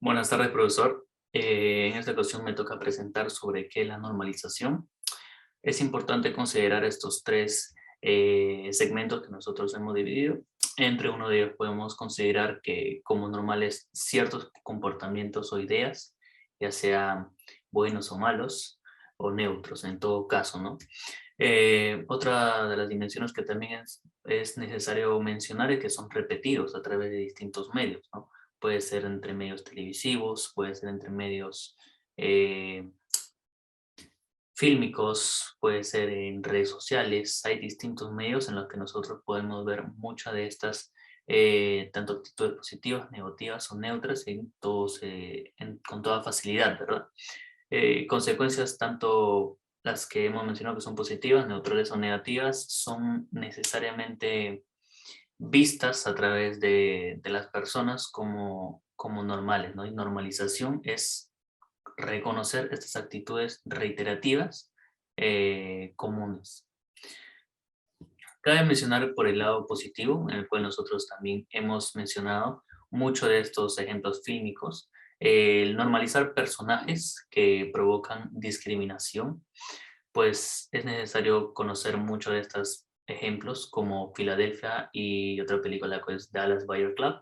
Buenas tardes, profesor. En esta ocasión me toca presentar sobre qué es la normalización. Es importante considerar estos tres segmentos que nosotros hemos dividido. Entre uno de ellos podemos considerar que como normales ciertos comportamientos o ideas, ya sean buenos o malos, o neutros en todo caso, ¿no? Otra de las dimensiones que también es necesario mencionar es que son repetidos a través de distintos medios, ¿no? Puede ser entre medios televisivos, puede ser entre medios eh, fílmicos, puede ser en redes sociales. Hay distintos medios en los que nosotros podemos ver muchas de estas, tanto actitudes positivas, negativas o neutras, con toda facilidad, ¿verdad? Consecuencias tanto las que hemos mencionado que son positivas, neutrales o negativas, son necesariamente vistas a través de las personas como normales, ¿no? Y normalización es reconocer estas actitudes reiterativas comunes. Cabe mencionar por el lado positivo, en el cual nosotros también hemos mencionado mucho de estos ejemplos fílmicos, el normalizar personajes que provocan discriminación, pues es necesario conocer mucho de estos ejemplos como Filadelfia y otra película que es Dallas Buyer Club.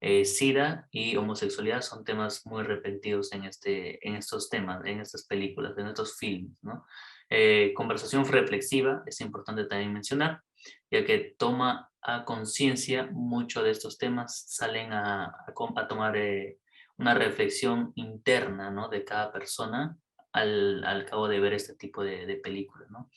SIDA y homosexualidad son temas muy repetidos en estos temas, en estas películas, en estos films, ¿no? Conversación reflexiva es importante también mencionar, ya que toma a conciencia mucho de estos temas, salen a tomar una reflexión interna, ¿no? De cada persona al cabo de ver este tipo de películas, ¿no?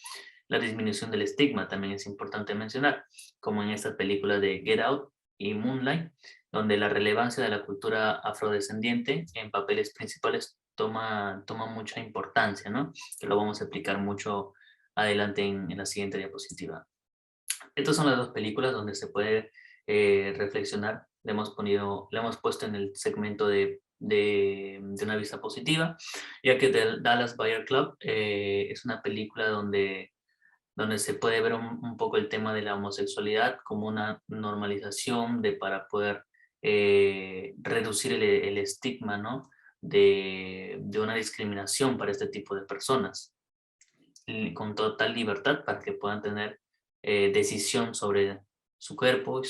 La disminución del estigma también es importante mencionar, como en esta película de Get Out y Moonlight, donde la relevancia de la cultura afrodescendiente en papeles principales toma mucha importancia, ¿no? Que lo vamos a explicar mucho adelante en la siguiente diapositiva. Estas son las dos películas donde se puede reflexionar. Le hemos puesto en el segmento de una vista positiva, ya que Dallas Buyer Club es una película donde se puede ver un poco el tema de la homosexualidad como una normalización para poder reducir el estigma, ¿no? De una discriminación para este tipo de personas, y con total libertad para que puedan tener decisión sobre su cuerpo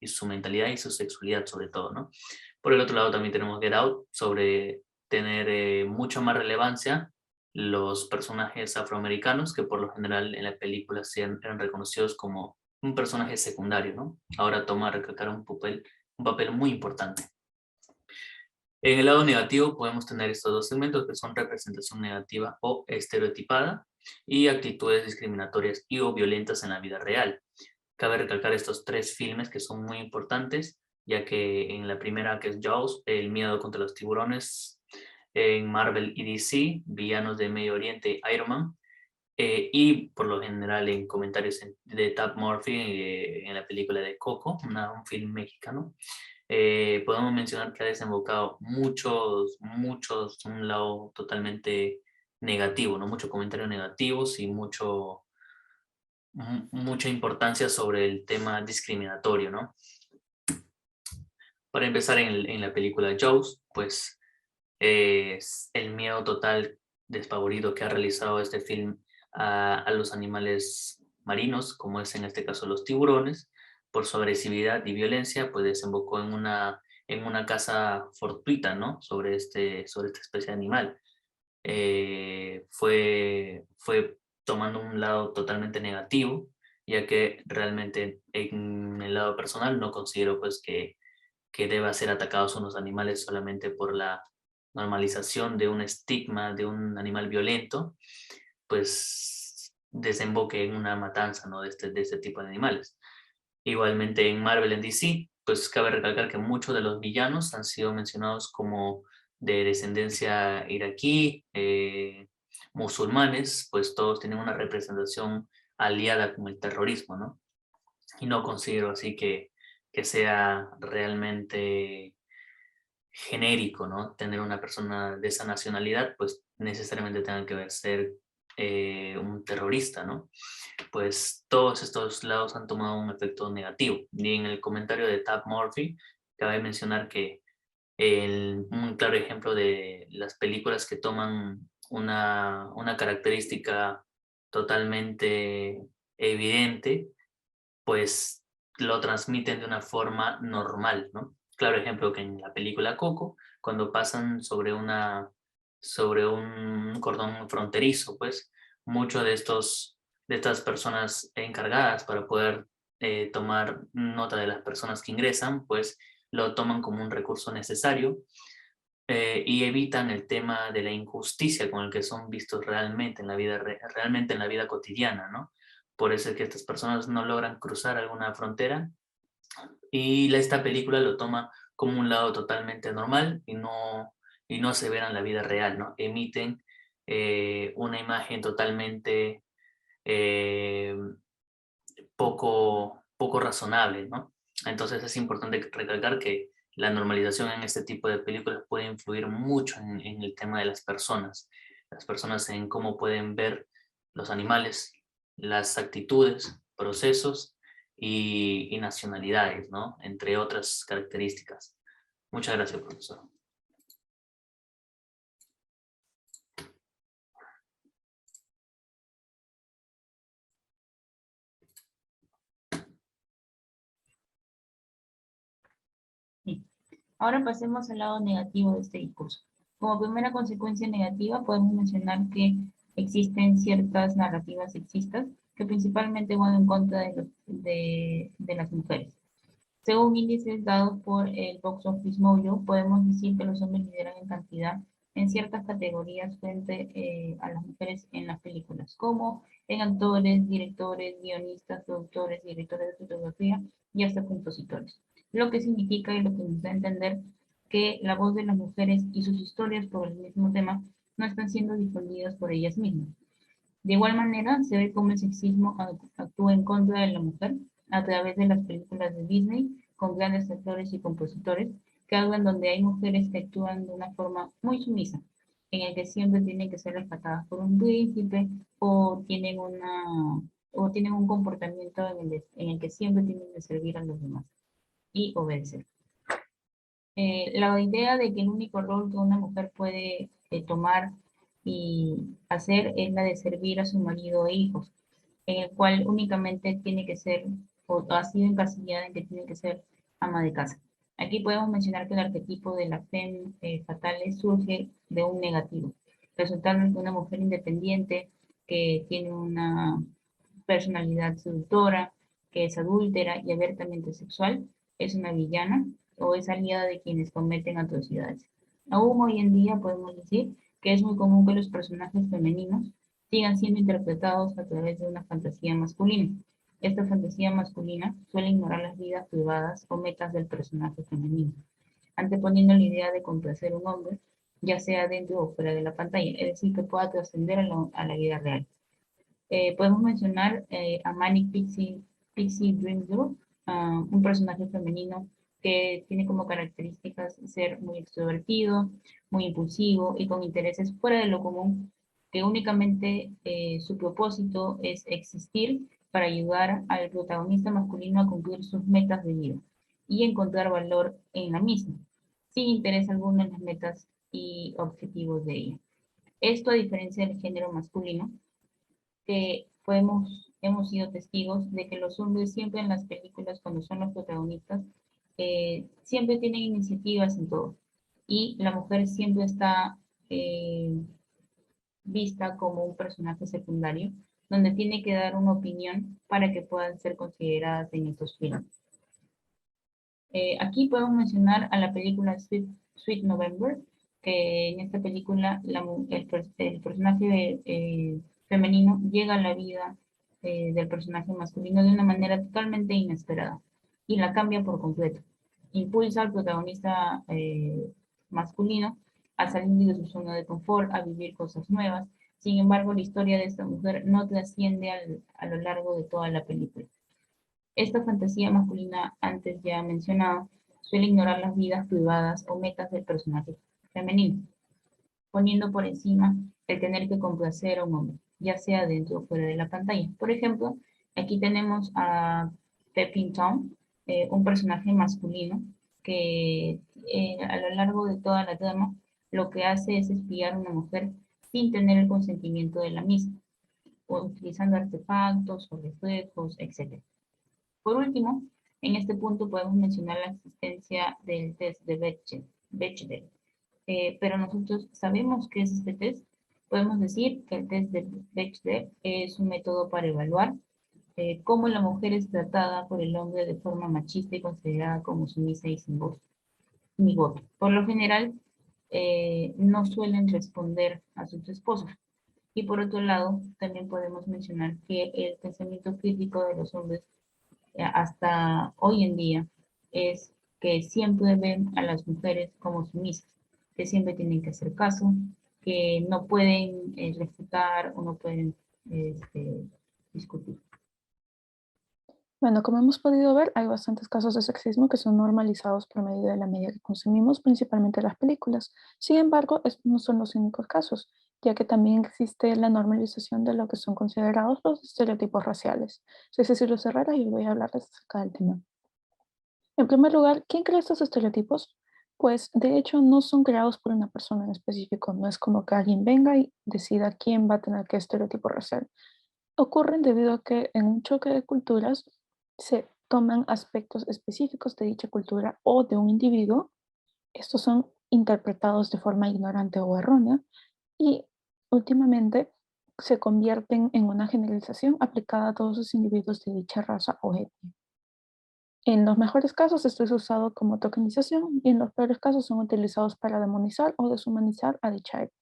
y su mentalidad y su sexualidad sobre todo, ¿no? Por el otro lado también tenemos Get Out sobre tener mucha más relevancia los personajes afroamericanos que por lo general en la película eran reconocidos como un personaje secundario, ¿no? Ahora toma a recalcar un papel muy importante. En el lado negativo podemos tener estos dos segmentos que son representación negativa o estereotipada y actitudes discriminatorias y o violentas en la vida real. Cabe recalcar estos tres filmes que son muy importantes, ya que en la primera, que es Jaws, el miedo contra los tiburones, en Marvel y DC, villanos de Medio Oriente, Iron Man, y por lo general en comentarios de Tab Murphy en la película de Coco, un film mexicano. Podemos mencionar que ha desembocado un lado totalmente negativo, ¿no? Muchos comentarios negativos y mucha importancia sobre el tema discriminatorio, ¿no? Para empezar en la película Jaws, pues es el miedo total despavorido que ha realizado este film a los animales marinos, como es en este caso los tiburones, por su agresividad y violencia, pues desembocó en una caza fortuita, ¿no? Sobre esta especie de animal. Fue tomando un lado totalmente negativo, ya que realmente en el lado personal no considero pues que deba ser atacados unos animales solamente por la normalización de un estigma de un animal violento, pues desemboque en una matanza, ¿no? De este tipo de animales. Igualmente en Marvel en DC, pues cabe recalcar que muchos de los villanos han sido mencionados como de descendencia iraquí, musulmanes, pues todos tienen una representación aliada con el terrorismo, ¿no? Y no considero así que sea realmente genérico, ¿no? Tener una persona de esa nacionalidad, pues necesariamente tenga que ser un terrorista, ¿no? Pues todos estos lados han tomado un efecto negativo. Y en el comentario de Tab Murphy, cabe mencionar que Un claro ejemplo de las películas que toman una característica totalmente evidente, pues lo transmiten de una forma normal, ¿no? Claro ejemplo que en la película Coco, cuando pasan sobre un cordón fronterizo, pues muchos de estas personas encargadas para poder tomar nota de las personas que ingresan, pues lo toman como un recurso necesario y evitan el tema de la injusticia con el que son vistos realmente en la vida, realmente en la vida cotidiana, ¿no? Por eso es que estas personas no logran cruzar alguna frontera y esta película lo toma como un lado totalmente normal y no se verá en la vida real, ¿no? Emiten una imagen totalmente eh, poco razonable, ¿no? Entonces es importante recalcar que la normalización en este tipo de películas puede influir mucho en el tema de las personas en cómo pueden ver los animales, las actitudes, procesos y nacionalidades, ¿no? Entre otras características. Muchas gracias, profesor. Sí. Ahora pasemos al lado negativo de este discurso. Como primera consecuencia negativa, podemos mencionar que existen ciertas narrativas sexistas que principalmente van en contra de las mujeres. Según índices dados por el Box Office Mojo, podemos decir que los hombres lideran en cantidad en ciertas categorías frente a las mujeres en las películas, como en actores, directores, guionistas, productores, directores de fotografía y hasta compositores. Lo que significa y lo que nos da a entender que la voz de las mujeres y sus historias por el mismo tema no están siendo difundidas por ellas mismas. De igual manera, se ve cómo el sexismo actúa en contra de la mujer a través de las películas de Disney, con grandes actores y compositores, que hablan donde hay mujeres que actúan de una forma muy sumisa, en el que siempre tienen que ser rescatadas por un príncipe o tienen un comportamiento en el que siempre tienen que servir a los demás y obedecer. La idea de que el único rol que una mujer puede tomar y hacer es la de servir a su marido e hijos, en el cual únicamente tiene que ser, o ha sido encasillada en que tiene que ser ama de casa. Aquí podemos mencionar que el arquetipo de la femme fatale surge de un negativo, resultando en una mujer independiente que tiene una personalidad seductora, que es adúltera y abiertamente sexual, es una villana o es aliada de quienes cometen atrocidades. Aún hoy en día podemos decir que es muy común que los personajes femeninos sigan siendo interpretados a través de una fantasía masculina. Esta fantasía masculina suele ignorar las vidas privadas o metas del personaje femenino, anteponiendo la idea de complacer a un hombre, ya sea dentro o fuera de la pantalla, es decir, que pueda trascender a la vida real. Podemos mencionar a Manic Pixie Dream Girl, un personaje femenino que tiene como características ser muy extrovertido, muy impulsivo y con intereses fuera de lo común, que únicamente su propósito es existir para ayudar al protagonista masculino a cumplir sus metas de vida y encontrar valor en la misma, sin interés alguno en las metas y objetivos de ella. Esto a diferencia del género masculino, que hemos sido testigos de que los hombres siempre en las películas, cuando son los protagonistas, siempre tienen iniciativas en todo. Y la mujer siempre está vista como un personaje secundario, donde tiene que dar una opinión para que puedan ser consideradas en estos filmes. Aquí podemos mencionar a la película Sweet November, que en esta película el personaje femenino llega a la vida del personaje masculino de una manera totalmente inesperada y la cambia por completo. Impulsa al protagonista masculino a salir de su zona de confort, a vivir cosas nuevas. Sin embargo, la historia de esta mujer no trasciende a lo largo de toda la película. Esta fantasía masculina, antes ya mencionada, suele ignorar las vidas privadas o metas del personaje femenino, poniendo por encima el tener que complacer a un hombre, ya sea dentro o fuera de la pantalla. Por ejemplo, aquí tenemos a Pepping Tom, un personaje masculino que a lo largo de toda la trama, lo que hace es espiar a una mujer sin tener el consentimiento de la misma, o utilizando artefactos o reflejos, etc. Por último, en este punto podemos mencionar la existencia del test de Bechdel. Pero nosotros sabemos qué es este test. Podemos decir que el test de Bechdel es un método para evaluar cómo la mujer es tratada por el hombre de forma machista y considerada como sumisa y sin voz ni voto. Por lo general, no suelen responder a sus esposos. Y por otro lado, también podemos mencionar que el pensamiento crítico de los hombres hasta hoy en día es que siempre ven a las mujeres como sumisas, que siempre tienen que hacer caso, que no pueden refutar o no pueden discutir. Bueno, como hemos podido ver, hay bastantes casos de sexismo que son normalizados por medio de la media que consumimos, principalmente las películas. Sin embargo, estos no son los únicos casos, ya que también existe la normalización de lo que son considerados los estereotipos raciales. Soy Cecilia Herrera y voy a hablarles acerca del tema. En primer lugar, ¿quién crea estos estereotipos? Pues de hecho no son creados por una persona en específico, no es como que alguien venga y decida quién va a tener qué estereotipo racial. Ocurren debido a que en un choque de culturas se toman aspectos específicos de dicha cultura o de un individuo. Estos son interpretados de forma ignorante o errónea y últimamente se convierten en una generalización aplicada a todos los individuos de dicha raza o etnia. En los mejores casos esto es usado como tokenización y en los peores casos son utilizados para demonizar o deshumanizar a dicha etnia.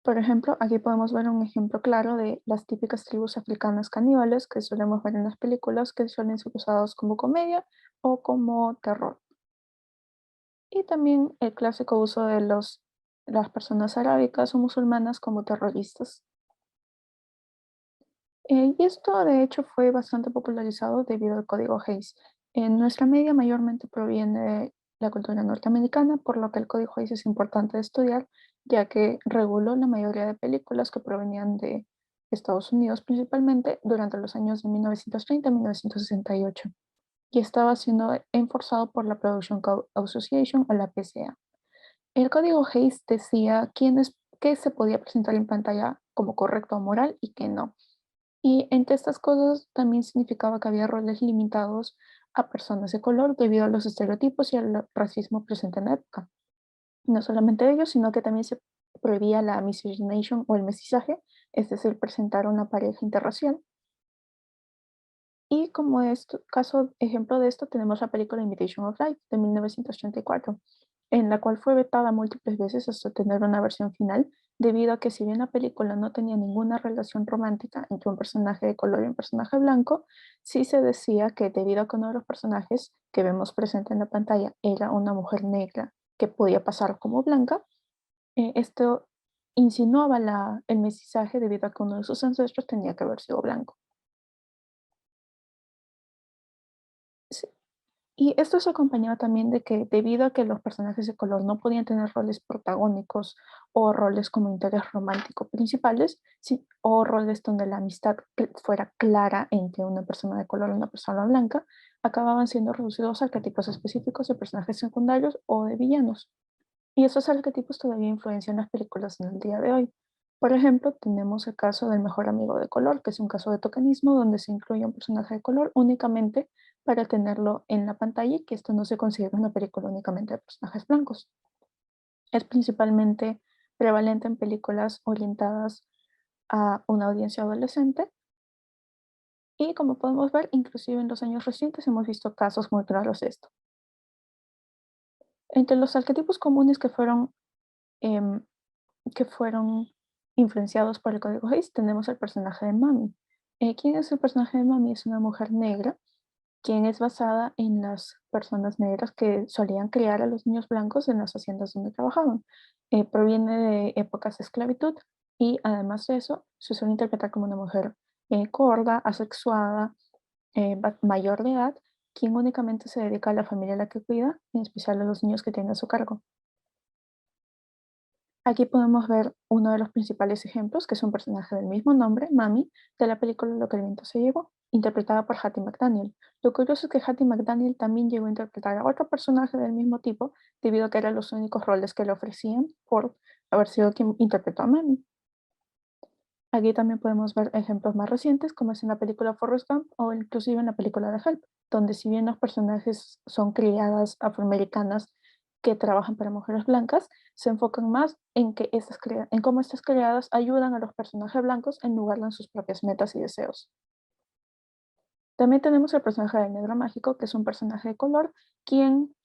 Por ejemplo, aquí podemos ver un ejemplo claro de las típicas tribus africanas caníbales que solemos ver en las películas que suelen ser usados como comedia o como terror. Y también el clásico uso de las personas arábicas o musulmanas como terroristas. Y esto de hecho fue bastante popularizado debido al código Hays. En nuestra media mayormente proviene de la cultura norteamericana, por lo que el código Hays es importante de estudiar, ya que reguló la mayoría de películas que provenían de Estados Unidos principalmente durante los años de 1930 a 1968 y estaba siendo enforzado por la Production Code Association o la PCA. El código Hays decía qué se podía presentar en pantalla como correcto o moral y qué no. Y entre estas cosas también significaba que había roles limitados a personas de color debido a los estereotipos y al racismo presente en la época. No solamente ellos, sino que también se prohibía la miscegenation o el mestizaje, es decir, presentar una pareja interracial. Y como ejemplo de esto tenemos la película Imitation of Life de 1984, en la cual fue vetada múltiples veces hasta tener una versión final, debido a que si bien la película no tenía ninguna relación romántica entre un personaje de color y un personaje blanco, sí se decía que debido a que uno de los personajes que vemos presente en la pantalla era una mujer negra que podía pasar como blanca, esto insinuaba el mestizaje debido a que uno de sus ancestros tenía que haber sido blanco. Sí. Y esto es acompañado también de que debido a que los personajes de color no podían tener roles protagónicos o roles como interés romántico principales, o roles donde la amistad fuera clara entre una persona de color y una persona blanca, acababan siendo reducidos a arquetipos específicos de personajes secundarios o de villanos. Y esos arquetipos todavía influencian las películas en el día de hoy. Por ejemplo, tenemos el caso del mejor amigo de color, que es un caso de tokenismo donde se incluye un personaje de color únicamente para tenerlo en la pantalla y que esto no se considera una película únicamente de personajes blancos. Es principalmente prevalente en películas orientadas a una audiencia adolescente y como podemos ver, inclusive en los años recientes hemos visto casos muy claros de esto. Entre los arquetipos comunes em, que fueron influenciados por el código Hays, tenemos el personaje de Mami. ¿Quién es el personaje de Mami? Es una mujer negra, quien es basada en las personas negras que solían criar a los niños blancos en las haciendas donde trabajaban. Proviene de épocas de esclavitud y además de eso, se suele interpretar como una mujer gorda, asexuada, mayor de edad, quien únicamente se dedica a la familia a la que cuida, en especial a los niños que tiene a su cargo. Aquí podemos ver uno de los principales ejemplos, que es un personaje del mismo nombre, Mami, de la película Lo que el viento se llevó. interpretada por Hattie McDaniel. Lo curioso es que Hattie McDaniel también llegó a interpretar a otro personaje del mismo tipo, debido a que eran los únicos roles que le ofrecían por haber sido quien interpretó a Mammy. Aquí también podemos ver ejemplos más recientes, como es en la película Forrest Gump o inclusive en la película de Help, donde si bien los personajes son criadas afroamericanas que trabajan para mujeres blancas, se enfocan más en, en cómo estas criadas ayudan a los personajes blancos en lugar de en sus propias metas y deseos. También tenemos el personaje del negro mágico, que es un personaje de color, quien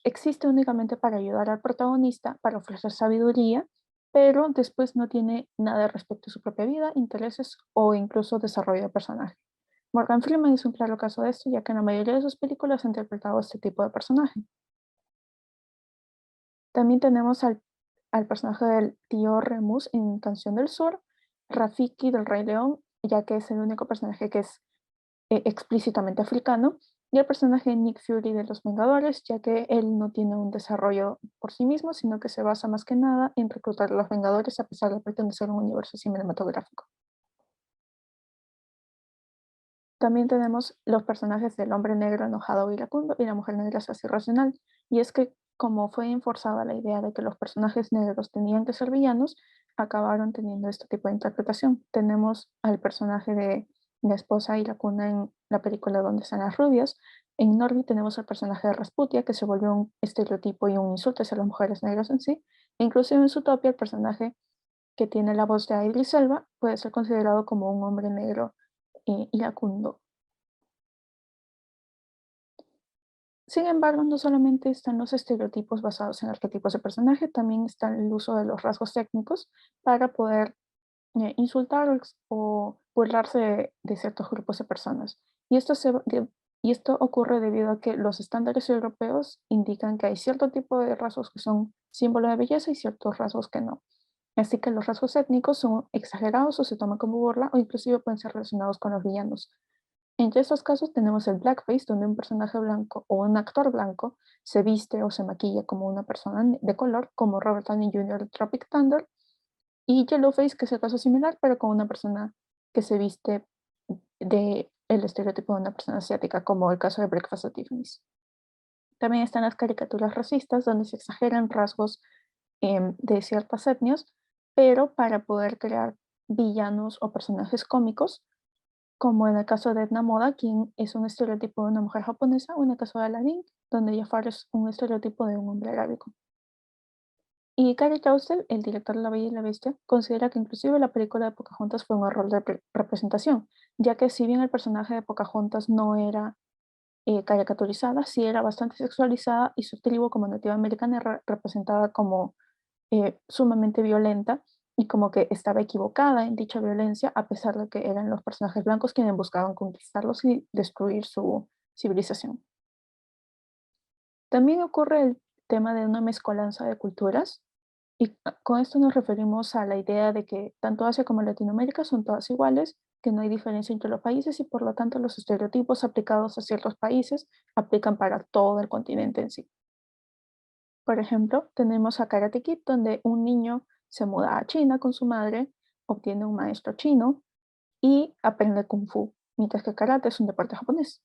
existe únicamente para ayudar al protagonista, para ofrecer sabiduría, pero después no tiene nada respecto a su propia vida, intereses o incluso desarrollo de personaje. Morgan Freeman es un claro caso de esto, ya que en la mayoría de sus películas ha interpretado este tipo de personaje. También tenemos al personaje del tío Remus en Canción del Sur, Rafiki del Rey León, ya que es el único personaje que es explícitamente africano, y el personaje de Nick Fury de Los Vengadores, ya que él no tiene un desarrollo por sí mismo, sino que se basa más que nada en reclutar a los Vengadores a pesar de pretender ser un universo cinematográfico. También tenemos los personajes del hombre negro enojado o iracundo y la mujer negra sassy irracional, y es que como fue enforzada la idea de que los personajes negros tenían que ser villanos, acabaron teniendo este tipo de interpretación. Tenemos al personaje de la esposa iracunda en la película Donde están las rubias. En Norby tenemos al personaje de Rasputia, que se volvió un estereotipo y un insulto hacia las mujeres negras en sí. E inclusive en Zootopia, el personaje que tiene la voz de Idris Elba puede ser considerado como un hombre negro iracundo. Sin embargo, no solamente están los estereotipos basados en arquetipos de personaje, también está el uso de los rasgos técnicos para poder insultar o burlarse de ciertos grupos de personas. Y esto ocurre debido a que los estándares europeos indican que hay cierto tipo de rasgos que son símbolo de belleza y ciertos rasgos que no. Así que los rasgos étnicos son exagerados o se toman como burla o inclusive pueden ser relacionados con los villanos. Entre estos casos tenemos el blackface, donde un personaje blanco o un actor blanco se viste o se maquilla como una persona de color, como Robert Downey Jr. de Tropic Thunder, y yellowface, que es el caso similar, pero con una persona que se viste de el estereotipo de una persona asiática, como el caso de Breakfast at Tiffany's. También están las caricaturas racistas, donde se exageran rasgos de ciertas etnias, pero para poder crear villanos o personajes cómicos, como en el caso de Edna Moda, quien es un estereotipo de una mujer japonesa, o en el caso de Aladdin, donde Jafar es un estereotipo de un hombre arábico. Y Cary Clausel, el director de La Bella y la Bestia, considera que inclusive la película de Pocahontas fue un error de representación, ya que si bien el personaje de Pocahontas no era caricaturizada, sí era bastante sexualizada y su tribu como nativa americana era representada como sumamente violenta y como que estaba equivocada en dicha violencia, a pesar de que eran los personajes blancos quienes buscaban conquistarlos y destruir su civilización. También ocurre el tema de una mezcolanza de culturas, y con esto nos referimos a la idea de que tanto Asia como Latinoamérica son todas iguales, que no hay diferencia entre los países y por lo tanto los estereotipos aplicados a ciertos países aplican para todo el continente en sí. Por ejemplo, tenemos a Karate Kid, donde un niño se muda a China con su madre, obtiene un maestro chino y aprende Kung Fu, mientras que Karate es un deporte japonés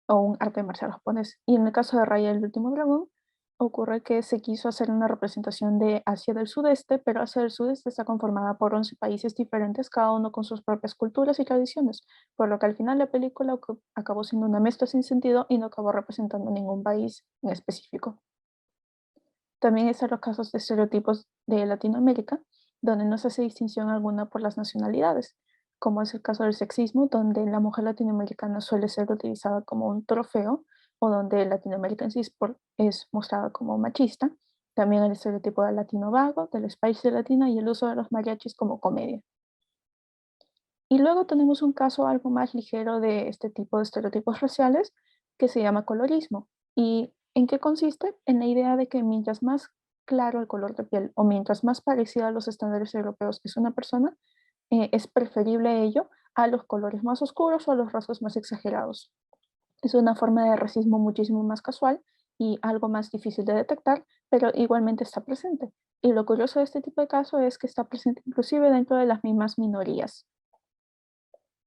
o un arte marcial japonés. Y en el caso de Raya el último dragón, ocurre que se quiso hacer una representación de Asia del Sudeste, pero Asia del Sudeste está conformada por 11 países diferentes, cada uno con sus propias culturas y tradiciones, por lo que al final la película acabó siendo una mezcla sin sentido y no acabó representando ningún país en específico. También están los casos de estereotipos de Latinoamérica, donde no se hace distinción alguna por las nacionalidades, como es el caso del sexismo, donde la mujer latinoamericana suele ser utilizada como un trofeo, o donde Latinoamérica en sí es mostrada como machista. También el estereotipo del latino vago, del spice de latina y el uso de los mariachis como comedia. Y luego tenemos un caso algo más ligero de este tipo de estereotipos raciales que se llama colorismo. ¿Y en qué consiste? En la idea de que mientras más claro el color de piel o mientras más parecida a los estándares europeos es una persona, es preferible ello a los colores más oscuros o a los rasgos más exagerados. Es una forma de racismo muchísimo más casual y algo más difícil de detectar, pero igualmente está presente. Y lo curioso de este tipo de caso es que está presente inclusive dentro de las mismas minorías.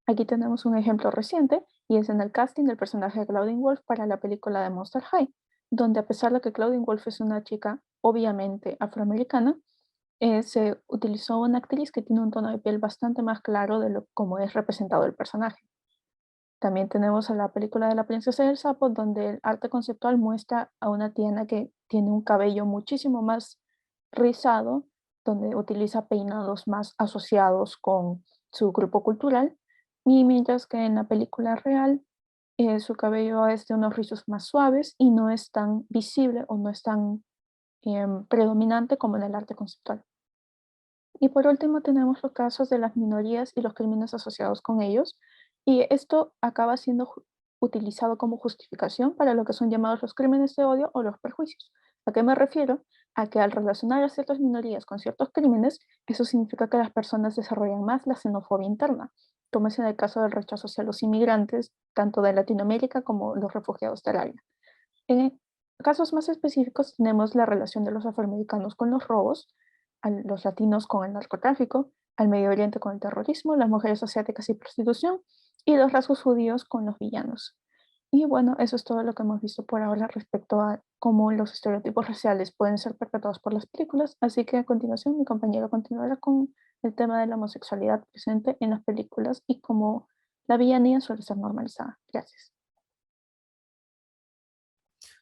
Aquí tenemos un ejemplo reciente y es en el casting del personaje de Claudine Wolf para la película de Monster High, donde a pesar de que Claudine Wolf es una chica obviamente afroamericana, se utilizó una actriz que tiene un tono de piel bastante más claro de lo como es representado el personaje. También tenemos a la película de La princesa y el sapo, donde el arte conceptual muestra a una Tiana que tiene un cabello muchísimo más rizado, donde utiliza peinados más asociados con su grupo cultural, y mientras que en la película real su cabello es de unos rizos más suaves y no es tan visible o no es tan predominante como en el arte conceptual. Y por último tenemos los casos de las minorías y los crímenes asociados con ellos, y esto acaba siendo utilizado como justificación para lo que son llamados los crímenes de odio o los perjuicios. ¿A qué me refiero? A que al relacionar a ciertas minorías con ciertos crímenes, eso significa que las personas desarrollan más la xenofobia interna, como es en el caso del rechazo hacia los inmigrantes, tanto de Latinoamérica como los refugiados del área. En casos más específicos tenemos la relación de los afroamericanos con los robos, a los latinos con el narcotráfico, al Medio Oriente con el terrorismo, las mujeres asiáticas y prostitución, y los rasgos judíos con los villanos. Y bueno, eso es todo lo que hemos visto por ahora respecto a cómo los estereotipos raciales pueden ser perpetuados por las películas, así que a continuación mi compañero continuará con el tema de la homosexualidad presente en las películas y cómo la villanía suele ser normalizada. Gracias.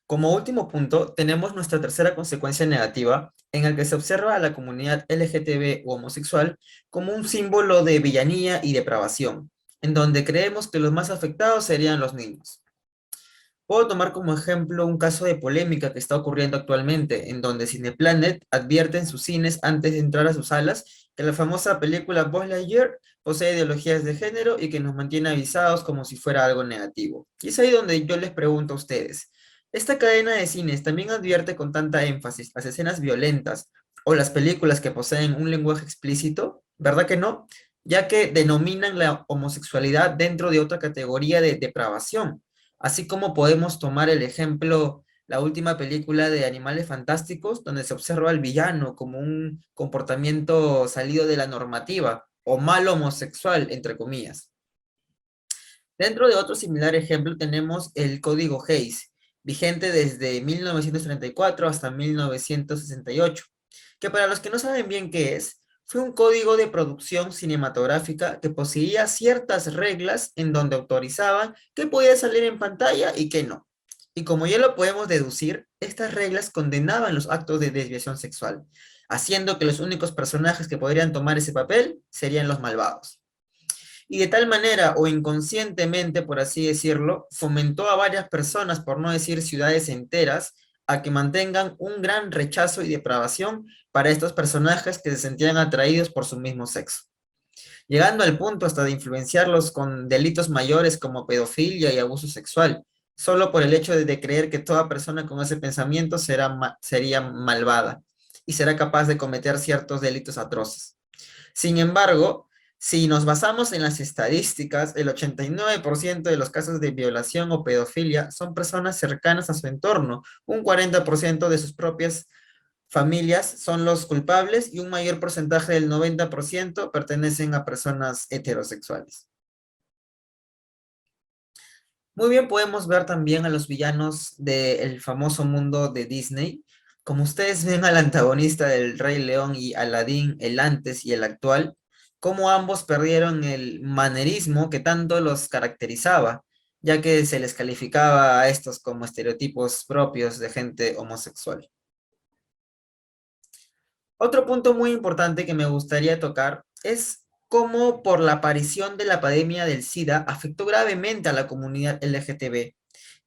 Como último punto, tenemos nuestra tercera consecuencia negativa, en el que se observa a la comunidad LGTB u homosexual como un símbolo de villanía y depravación, en donde creemos que los más afectados serían los niños. Puedo tomar como ejemplo un caso de polémica que está ocurriendo actualmente, en donde Cineplanet advierte en sus cines antes de entrar a sus salas que la famosa película Buzz Lightyear posee ideologías de género y que nos mantiene avisados como si fuera algo negativo. Y es ahí donde yo les pregunto a ustedes, ¿esta cadena de cines también advierte con tanta énfasis las escenas violentas o las películas que poseen un lenguaje explícito? ¿Verdad que no? Ya que denominan la homosexualidad dentro de otra categoría de depravación. Así como podemos tomar el ejemplo, la última película de Animales Fantásticos, donde se observa al villano como un comportamiento salido de la normativa o mal homosexual, entre comillas. Dentro de otro similar ejemplo tenemos el Código Hays, vigente desde 1934 hasta 1968, que para los que no saben bien qué es, fue un código de producción cinematográfica que poseía ciertas reglas en donde autorizaban qué podía salir en pantalla y qué no. Y como ya lo podemos deducir, estas reglas condenaban los actos de desviación sexual, haciendo que los únicos personajes que podrían tomar ese papel serían los malvados. Y de tal manera, o inconscientemente, por así decirlo, fomentó a varias personas, por no decir ciudades enteras, a que mantengan un gran rechazo y depravación para estos personajes que se sentían atraídos por su mismo sexo, llegando al punto hasta de influenciarlos con delitos mayores como pedofilia y abuso sexual, solo por el hecho de creer que toda persona con ese pensamiento sería malvada y será capaz de cometer ciertos delitos atroces. Sin embargo, si nos basamos en las estadísticas, el 89% de los casos de violación o pedofilia son personas cercanas a su entorno, un 40% de sus propias familias son los culpables y un mayor porcentaje del 90% pertenecen a personas heterosexuales. Muy bien, podemos ver también a los villanos del famoso mundo de Disney. Como ustedes ven al antagonista del Rey León y Aladín, el antes y el actual, cómo ambos perdieron el manerismo que tanto los caracterizaba, ya que se les calificaba a estos como estereotipos propios de gente homosexual. Otro punto muy importante que me gustaría tocar es cómo por la aparición de la pandemia del SIDA afectó gravemente a la comunidad LGTB,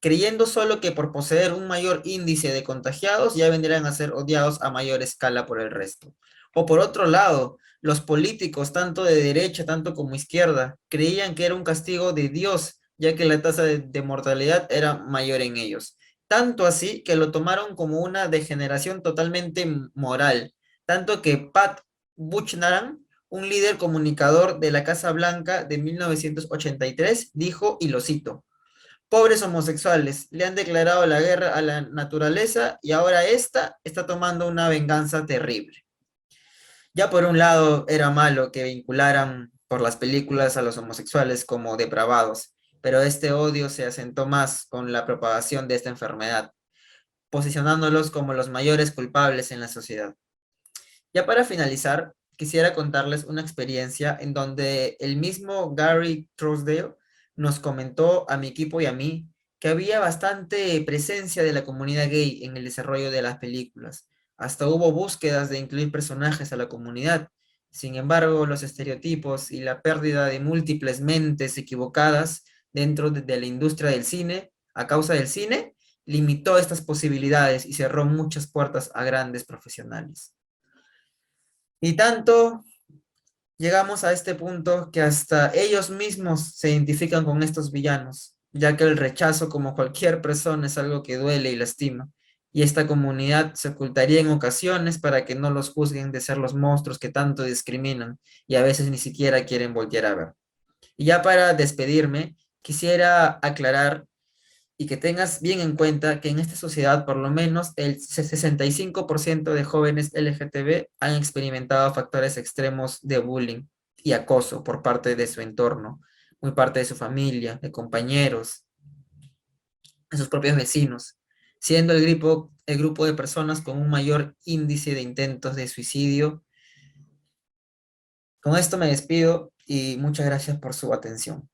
creyendo solo que por poseer un mayor índice de contagiados ya vendrían a ser odiados a mayor escala por el resto. O por otro lado, los políticos, tanto de derecha, tanto como izquierda, creían que era un castigo de Dios, ya que la tasa de mortalidad era mayor en ellos. Tanto así que lo tomaron como una degeneración totalmente moral, tanto que Pat Buchanan, un líder comunicador de la Casa Blanca de 1983, dijo, y lo cito, pobres homosexuales, le han declarado la guerra a la naturaleza y ahora esta está tomando una venganza terrible. Ya por un lado era malo que vincularan por las películas a los homosexuales como depravados, pero este odio se asentó más con la propagación de esta enfermedad, posicionándolos como los mayores culpables en la sociedad. Ya para finalizar, quisiera contarles una experiencia en donde el mismo Gary Trousdale nos comentó a mi equipo y a mí que había bastante presencia de la comunidad gay en el desarrollo de las películas. Hasta hubo búsquedas de incluir personajes a la comunidad. Sin embargo, los estereotipos y la pérdida de múltiples mentes equivocadas dentro de la industria del cine, a causa del cine, limitó estas posibilidades y cerró muchas puertas a grandes profesionales. Y tanto llegamos a este punto que hasta ellos mismos se identifican con estos villanos, ya que el rechazo, como cualquier persona, es algo que duele y lastima. Y esta comunidad se ocultaría en ocasiones para que no los juzguen de ser los monstruos que tanto discriminan y a veces ni siquiera quieren voltear a ver. Y ya para despedirme, quisiera aclarar y que tengas bien en cuenta que en esta sociedad por lo menos el 65% de jóvenes LGTB han experimentado factores extremos de bullying y acoso por parte de su entorno, muy parte de su familia, de compañeros, de sus propios vecinos, siendo el grupo de personas con un mayor índice de intentos de suicidio. Con esto me despido y muchas gracias por su atención.